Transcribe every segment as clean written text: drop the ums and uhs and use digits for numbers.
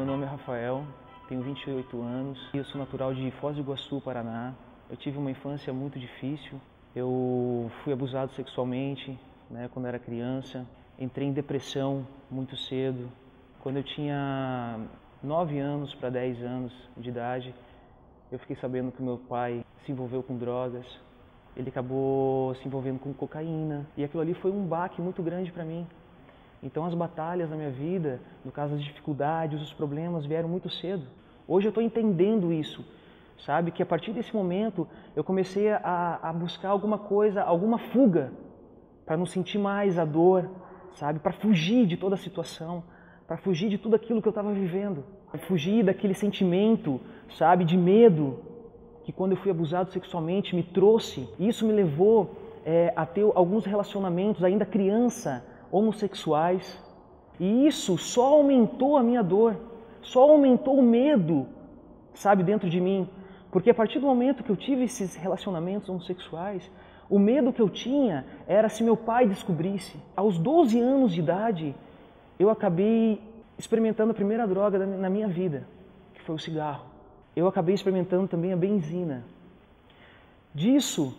nome é Rafael, tenho 28 anos e eu sou natural de Foz do Iguaçu, Paraná. Eu tive uma infância muito difícil, eu fui abusado sexualmente, quando era criança. Entrei em depressão muito cedo. Quando eu tinha 9 anos para 10 anos de idade, eu fiquei sabendo que meu pai se envolveu com drogas. Ele acabou se envolvendo com cocaína e aquilo ali foi um baque muito grande para mim. Então as batalhas na minha vida, no caso as dificuldades, os problemas vieram muito cedo. Hoje eu estou entendendo isso, sabe? Que a partir desse momento eu comecei a buscar alguma coisa, alguma fuga, para não sentir mais a dor, sabe? Para fugir de toda a situação, para fugir de tudo aquilo que eu estava vivendo. Para fugir daquele sentimento, sabe? De medo, que quando eu fui abusado sexualmente me trouxe. Isso me levou a ter alguns relacionamentos, ainda criança, homossexuais, e isso só aumentou a minha dor, só aumentou o medo, sabe, dentro de mim, porque a partir do momento que eu tive esses relacionamentos homossexuais, o medo que eu tinha era se meu pai descobrisse. Aos 12 anos de idade, eu acabei experimentando a primeira droga na minha vida, que foi o cigarro. Eu acabei experimentando também a benzina. Disso,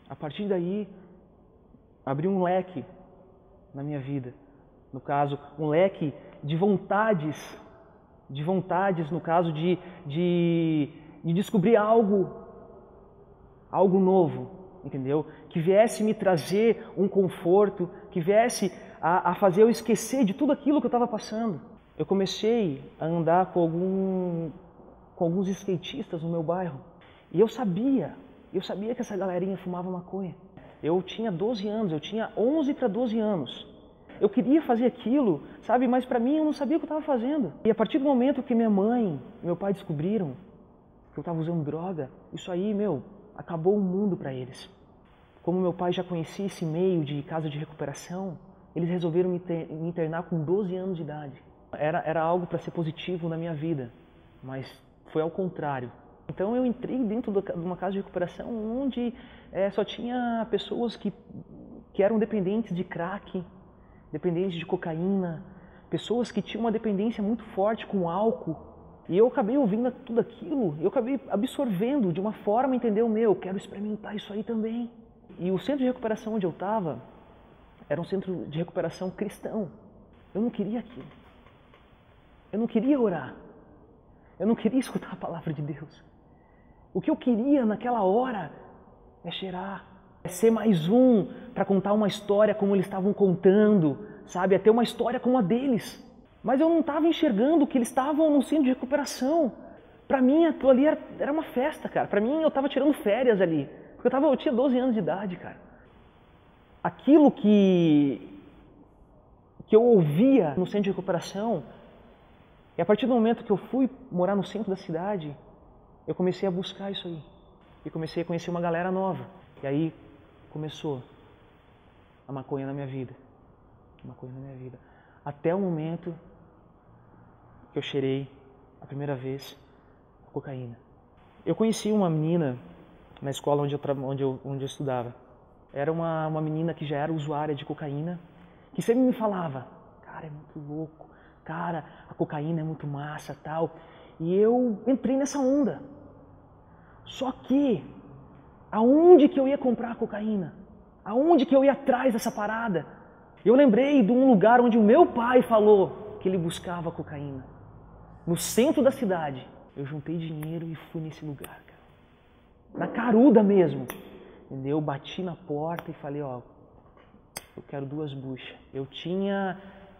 a partir daí, abriu um leque na minha vida, no caso, um leque de vontades, no caso de descobrir algo novo, entendeu? Que viesse me trazer um conforto, que viesse a fazer eu esquecer de tudo aquilo que eu estava passando. Eu comecei a andar com alguns skatistas no meu bairro, e eu sabia que essa galerinha fumava maconha. Eu tinha 12 anos, eu tinha 11 para 12 anos. Eu queria fazer aquilo, sabe? Mas para mim eu não sabia o que eu estava fazendo. E a partir do momento que minha mãe e meu pai descobriram que eu estava usando droga, isso aí, acabou o mundo para eles. Como meu pai já conhecia esse meio de casa de recuperação, eles resolveram me internar com 12 anos de idade. Era algo para ser positivo na minha vida, mas foi ao contrário. Então eu entrei dentro de uma casa de recuperação onde só tinha pessoas que eram dependentes de crack, dependentes de cocaína, pessoas que tinham uma dependência muito forte com álcool. E eu acabei ouvindo tudo aquilo, eu acabei absorvendo de uma forma, entendeu? Eu quero experimentar isso aí também. E o centro de recuperação onde eu estava era um centro de recuperação cristão. Eu não queria aquilo. Eu não queria orar. Eu não queria escutar a palavra de Deus. O que eu queria naquela hora é cheirar, é ser mais um para contar uma história como eles estavam contando, sabe? É ter uma história como a deles. Mas eu não estava enxergando que eles estavam no centro de recuperação. Para mim, aquilo ali era uma festa, cara. Para mim, eu estava tirando férias ali. Porque eu tinha 12 anos de idade, cara. Aquilo que eu ouvia no centro de recuperação, e a partir do momento que eu fui morar no centro da cidade, eu comecei a buscar isso aí. E comecei a conhecer uma galera nova. E aí começou a maconha na minha vida. Até o momento que eu cheirei a primeira vez a cocaína. Eu conheci uma menina na escola onde eu estudava. Era uma menina que já era usuária de cocaína, que sempre me falava, cara, é muito louco, cara, a cocaína é muito massa, tal. E eu entrei nessa onda. Só que, aonde que eu ia comprar a cocaína? Aonde que eu ia atrás dessa parada? Eu lembrei de um lugar onde o meu pai falou que ele buscava cocaína. No centro da cidade. Eu juntei dinheiro e fui nesse lugar, cara. Na caruda mesmo. Entendeu? Eu bati na porta e falei, eu quero 2 buchas.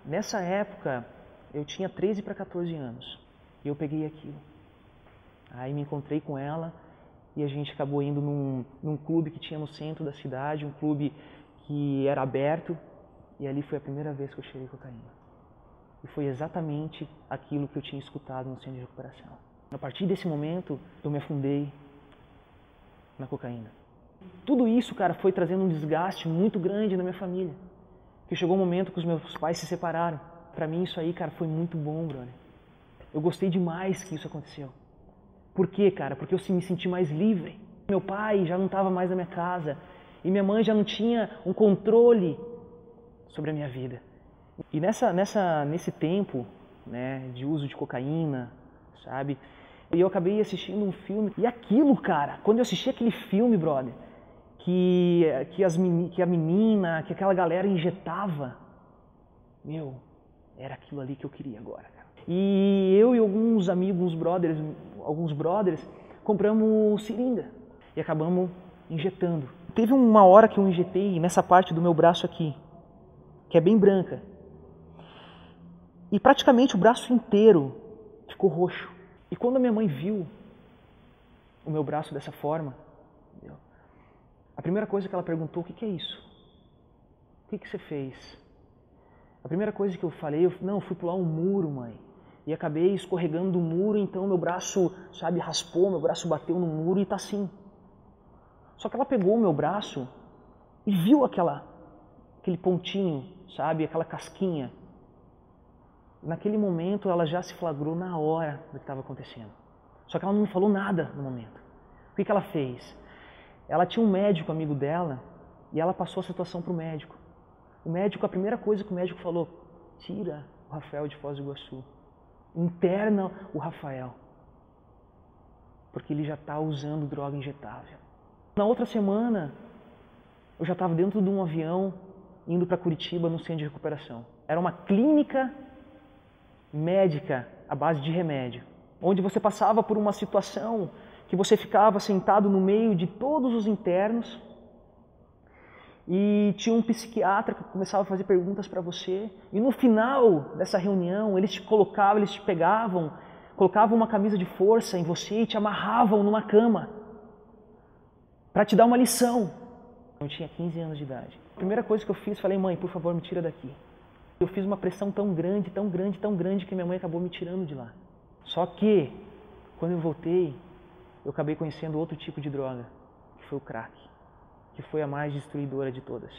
Nessa época, eu tinha 13 para 14 anos. E eu peguei aquilo. Aí me encontrei com ela e a gente acabou indo num clube que tinha no centro da cidade, um clube que era aberto. E ali foi a primeira vez que eu cheirei cocaína. E foi exatamente aquilo que eu tinha escutado no centro de recuperação. A partir desse momento, eu me afundei na cocaína. Tudo isso, cara, foi trazendo um desgaste muito grande na minha família. Que chegou um momento que os meus pais se separaram. Pra mim isso aí, cara, foi muito bom, brother. Eu gostei demais que isso aconteceu. Por quê, cara? Porque eu me senti mais livre. Meu pai já não estava mais na minha casa. E minha mãe já não tinha um controle sobre a minha vida. E nesse tempo né, de uso de cocaína, sabe? E eu acabei assistindo um filme, e aquilo, cara, quando eu assisti aquele filme, brother, que a menina, que aquela galera injetava, meu, era aquilo ali que eu queria agora, cara. E eu e alguns amigos, alguns brothers, compramos seringa e acabamos injetando. Teve uma hora que eu injetei nessa parte do meu braço aqui, que é bem branca, e praticamente o braço inteiro ficou roxo. E quando a minha mãe viu o meu braço dessa forma, a primeira coisa que ela perguntou: o que é isso? O que você fez? A primeira coisa que eu falei, eu fui pular um muro, mãe. E acabei escorregando do muro, então meu braço, sabe, raspou, meu braço bateu no muro e tá assim. Só que ela pegou o meu braço e viu aquele pontinho, sabe, aquela casquinha. Naquele momento ela já se flagrou na hora do que estava acontecendo. Só que ela não me falou nada no momento. O que ela fez? Ela tinha um médico amigo dela e ela passou a situação para o médico. O médico, a primeira coisa que o médico falou: tira o Rafael de Foz do Iguaçu. Interna o Rafael. Porque ele já está usando droga injetável. Na outra semana, eu já estava dentro de um avião indo para Curitiba no centro de recuperação. Era uma clínica médica à base de remédio, onde você passava por uma situação que você ficava sentado no meio de todos os internos e tinha um psiquiatra que começava a fazer perguntas para você, e no final dessa reunião eles te pegavam, colocavam uma camisa de força em você e te amarravam numa cama para te dar uma lição. Eu tinha 15 anos de idade. A primeira coisa que eu fiz, falei: mãe, por favor, me tira daqui. Eu fiz uma pressão tão grande, tão grande, tão grande que minha mãe acabou me tirando de lá. Só que, quando eu voltei, eu acabei conhecendo outro tipo de droga, que foi o crack, que foi a mais destruidora de todas.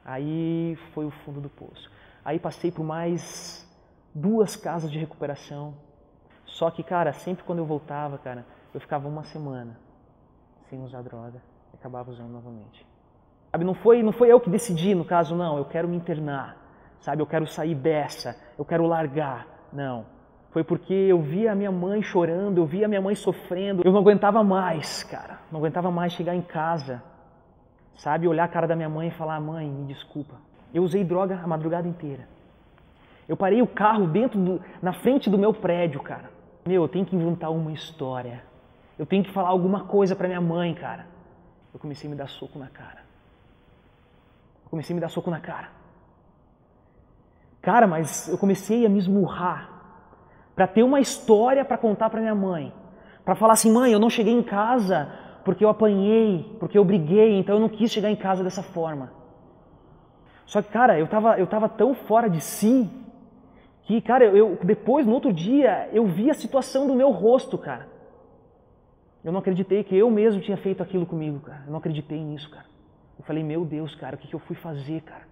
Aí foi o fundo do poço. Aí passei por mais 2 casas de recuperação. Só que, cara, sempre quando eu voltava, cara, eu ficava uma semana sem usar droga e acabava usando novamente. Sabe, não foi eu que decidi, no caso, não, eu quero me internar, sabe, eu quero sair dessa, eu quero largar, não. Foi porque eu via a minha mãe chorando, eu via a minha mãe sofrendo, eu não aguentava mais, cara, não aguentava mais chegar em casa, sabe, olhar a cara da minha mãe e falar: mãe, me desculpa. Eu usei droga a madrugada inteira. Eu parei o carro na frente do meu prédio, cara. Eu tenho que inventar uma história. Eu tenho que falar alguma coisa pra minha mãe, cara. Eu comecei a me dar soco na cara. Cara, mas eu comecei a me esmurrar para ter uma história para contar para minha mãe. Para falar assim: mãe, eu não cheguei em casa porque eu apanhei, porque eu briguei, então eu não quis chegar em casa dessa forma. Só que, cara, eu tava tão fora de si que, cara, depois, no outro dia, eu vi a situação do meu rosto, cara. Eu não acreditei que eu mesmo tinha feito aquilo comigo, cara. Eu não acreditei nisso, cara. Eu falei: meu Deus, cara, o que eu fui fazer, cara?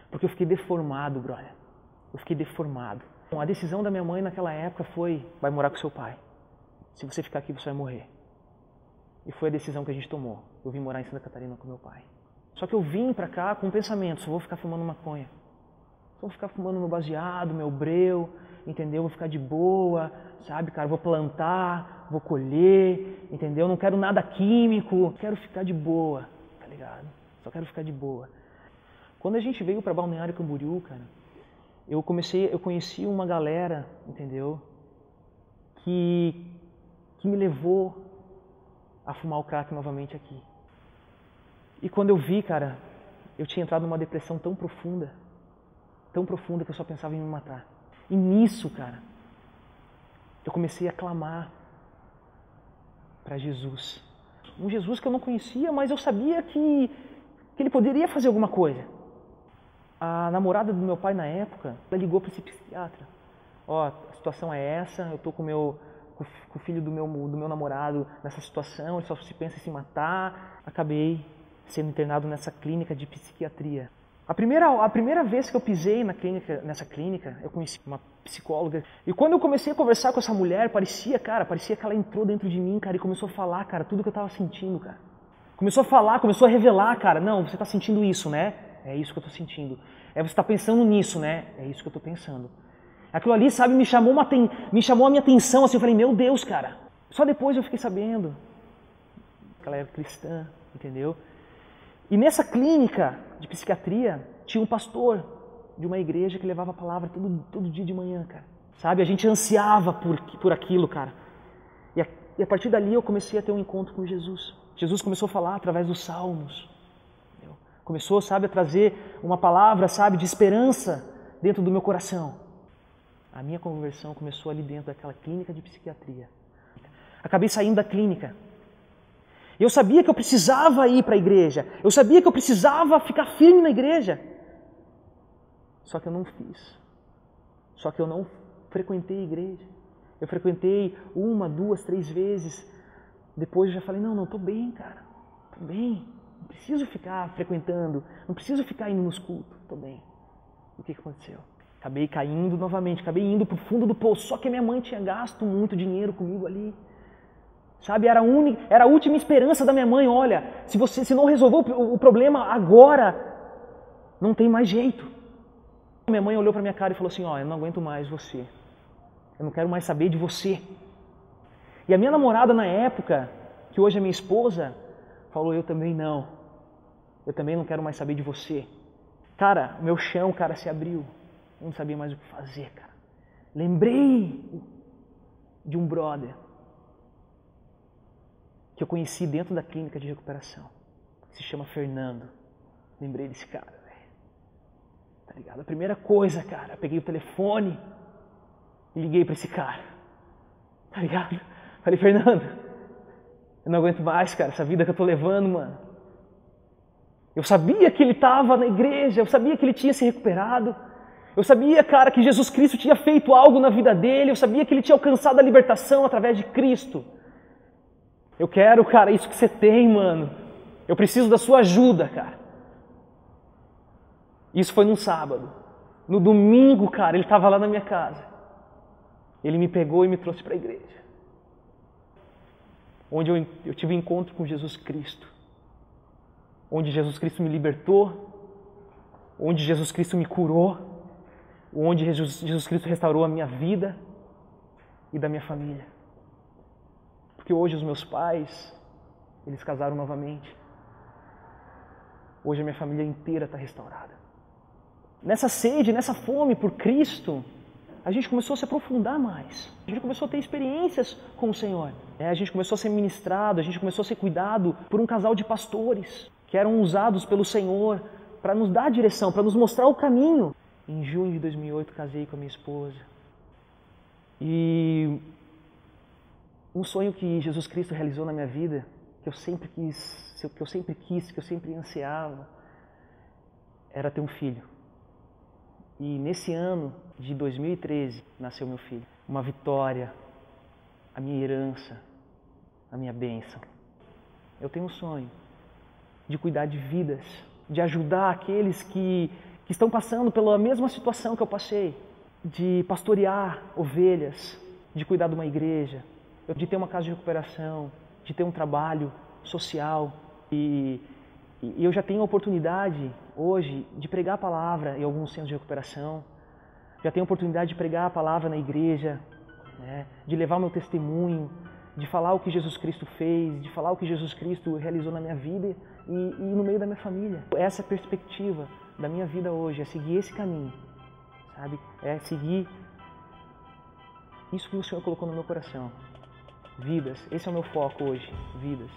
Porque eu fiquei deformado, brother. Eu fiquei deformado. Bom, a decisão da minha mãe naquela época foi: vai morar com seu pai. Se você ficar aqui, você vai morrer. E foi a decisão que a gente tomou. Eu vim morar em Santa Catarina com meu pai. Só que eu vim pra cá com um pensamento: só vou ficar fumando maconha. Só vou ficar fumando meu baseado, meu breu, entendeu? Vou ficar de boa, sabe, cara? Vou plantar, vou colher, entendeu? Não quero nada químico. Quero ficar de boa, tá ligado? Só quero ficar de boa. Quando a gente veio pra Balneário Camboriú, cara, eu conheci uma galera, entendeu? Que me levou a fumar o crack novamente aqui. E quando eu vi, cara, eu tinha entrado numa depressão tão profunda que eu só pensava em me matar. E nisso, cara, eu comecei a clamar para Jesus. Um Jesus que eu não conhecia, mas eu sabia que ele poderia fazer alguma coisa. A namorada do meu pai na época, ela ligou para esse psiquiatra. Ó, a situação é essa, eu tô com o filho do meu namorado nessa situação, ele só se pensa em se matar. Acabei sendo internado nessa clínica de psiquiatria. A primeira vez que eu pisei nessa clínica, eu conheci uma psicóloga. E quando eu comecei a conversar com essa mulher, parecia que ela entrou dentro de mim, cara, e começou a falar, cara, tudo que eu tava sentindo, cara. Começou a falar, começou a revelar, cara. Não, você tá sentindo isso, né? É isso que eu tô sentindo. Você tá pensando nisso, né? É isso que eu tô pensando. Aquilo ali, sabe, me chamou a minha atenção, assim, eu falei, meu Deus, cara. Só depois eu fiquei sabendo que ela era cristã, entendeu? E nessa clínica de psiquiatria, tinha um pastor de uma igreja que levava a palavra todo dia de manhã, cara. Sabe, a gente ansiava por aquilo, cara. E a partir dali eu comecei a ter um encontro com Jesus. Jesus começou a falar através dos salmos. Entendeu? Começou, sabe, a trazer uma palavra, sabe, de esperança dentro do meu coração. A minha conversão começou ali dentro daquela clínica de psiquiatria. Acabei saindo da clínica. Eu sabia que eu precisava ir para a igreja. Eu sabia que eu precisava ficar firme na igreja. Só que eu não fiz. Só que eu não frequentei a igreja. Eu frequentei 1, 2, 3 vezes. Depois eu já falei, não, estou bem, cara. Estou bem. Não preciso ficar frequentando. Não preciso ficar indo nos cultos. Estou bem. O que aconteceu? Acabei caindo novamente. Acabei indo para o fundo do poço. Só que a minha mãe tinha gasto muito dinheiro comigo ali. Sabe, era a última esperança da minha mãe. Olha, se não resolveu o problema agora, não tem mais jeito. Minha mãe olhou para minha cara e falou assim, eu não aguento mais você. Eu não quero mais saber de você. E a minha namorada na época, que hoje é minha esposa, falou, eu também não. Eu também não quero mais saber de você. Cara, o meu chão, cara, se abriu. Eu não sabia mais o que fazer, cara. Lembrei de um brother que eu conheci dentro da clínica de recuperação. Se chama Fernando. Lembrei desse cara, velho. Tá ligado? A primeira coisa, cara, eu peguei o telefone e liguei pra esse cara. Tá ligado? Falei, Fernando, eu não aguento mais, cara, essa vida que eu tô levando, mano. Eu sabia que ele tava na igreja, eu sabia que ele tinha se recuperado. Eu sabia, cara, que Jesus Cristo tinha feito algo na vida dele. Eu sabia que ele tinha alcançado a libertação através de Cristo. Eu quero, cara, isso que você tem, mano. Eu preciso da sua ajuda, cara. Isso foi num sábado. No domingo, cara, ele estava lá na minha casa. Ele me pegou e me trouxe para a igreja. Onde eu tive encontro com Jesus Cristo. Onde Jesus Cristo me libertou. Onde Jesus Cristo me curou. Onde Jesus Cristo restaurou a minha vida e da minha família. Porque hoje os meus pais, eles casaram novamente. Hoje a minha família inteira está restaurada. Nessa sede, nessa fome por Cristo, a gente começou a se aprofundar mais. A gente começou a ter experiências com o Senhor. A gente começou a ser ministrado, a gente começou a ser cuidado por um casal de pastores que eram usados pelo Senhor para nos dar a direção, para nos mostrar o caminho. Em junho de 2008, casei com a minha esposa. E um sonho que Jesus Cristo realizou na minha vida, que eu sempre ansiava, era ter um filho. E nesse ano de 2013, nasceu meu filho. Uma vitória, a minha herança, a minha bênção. Eu tenho um sonho de cuidar de vidas, de ajudar aqueles que estão passando pela mesma situação que eu passei, de pastorear ovelhas, de cuidar de uma igreja, de ter uma casa de recuperação, de ter um trabalho social. E eu já tenho a oportunidade hoje de pregar a palavra em alguns centros de recuperação, já tenho a oportunidade de pregar a palavra na igreja, né? De levar o meu testemunho, de falar o que Jesus Cristo fez, de falar o que Jesus Cristo realizou na minha vida e no meio da minha família. Essa é a perspectiva da minha vida hoje, é seguir esse caminho, sabe? É seguir isso que o Senhor colocou no meu coração. Vidas, esse é o meu foco hoje, vidas.